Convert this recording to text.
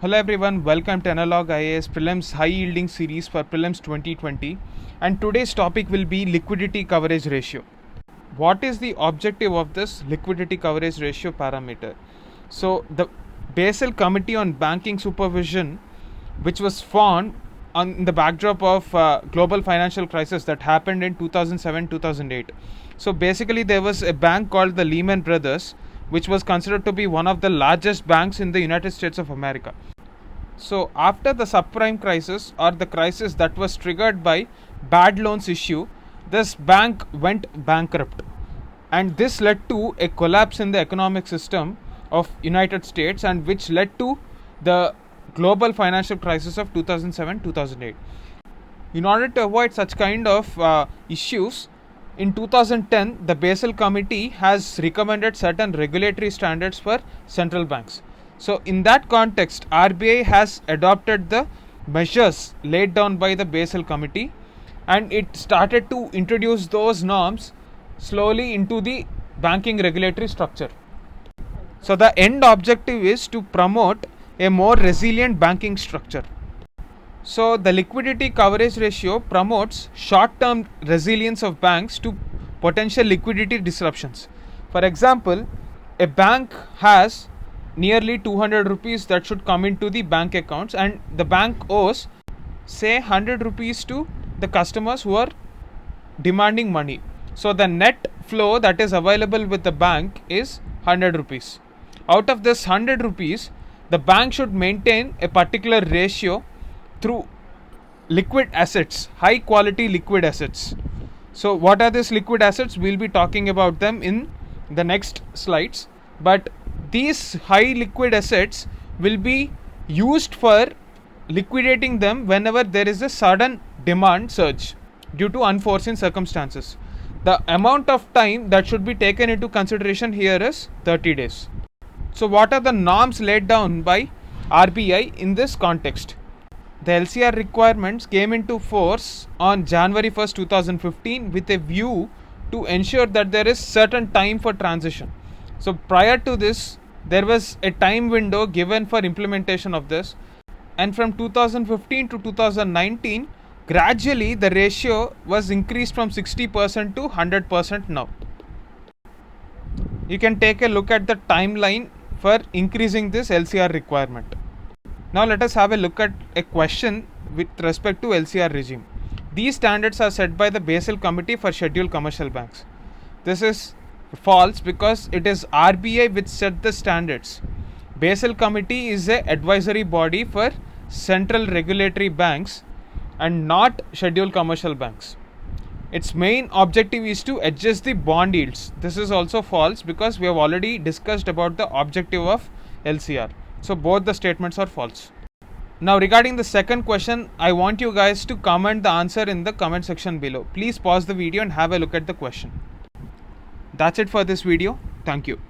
Hello everyone, welcome to Analog IAS Prelims High Yielding Series for Prelims 2020, and today's topic will be liquidity coverage ratio. What is the objective of this liquidity coverage ratio parameter? So the Basel Committee on Banking Supervision, which was formed on the backdrop of global financial crisis that happened in 2007-2008. So basically there was a bank called the Lehman Brothers, which was considered to be one of the largest banks in the United States of America. So after the subprime crisis, or the crisis that was triggered by bad loans issue, this bank went bankrupt, and this led to a collapse in the economic system of United States, and which led to the global financial crisis of 2007-2008. In order to avoid such kind of issues, in 2010 the Basel Committee has recommended certain regulatory standards for central banks. So in that context, RBI has adopted the measures laid down by the Basel Committee, and it started to introduce those norms slowly into the banking regulatory structure. So the end objective is to promote a more resilient banking structure. So the liquidity coverage ratio promotes short-term resilience of banks to potential liquidity disruptions. For example, a bank has nearly 200 rupees that should come into the bank accounts, and the bank owes say 100 rupees to the customers who are demanding money. So the net flow that is available with the bank is 100 rupees. Out of this 100 rupees, the bank should maintain a particular ratio through liquid assets, high quality liquid assets. So what are these liquid assets? We'll be talking about them in the next slides, but these high liquid assets will be used for liquidating them whenever there is a sudden demand surge due to unforeseen circumstances. The amount of time that should be taken into consideration here is 30 days. So what are the norms laid down by RBI in this context? The LCR requirements came into force on January 1st, 2015 with a view to ensure that there is certain time for transition. So prior to this, there was a time window given for implementation of this, and from 2015 to 2019, gradually the ratio was increased from 60% to 100% now. You can take a look at the timeline for increasing this LCR requirement. Now let us have a look at a question with respect to LCR regime. These standards are set by the Basel Committee for Scheduled Commercial Banks. This is false because it is RBI which set the standards. Basel Committee is a advisory body for central regulatory banks and not scheduled commercial banks. Its main objective is to adjust the bond yields. This is also false because we have already discussed about the objective of LCR. So both the statements are false. Now regarding the second question, I want you guys to comment the answer in the comment section below. Please pause the video and have a look at the question. That's it for this video. Thank you.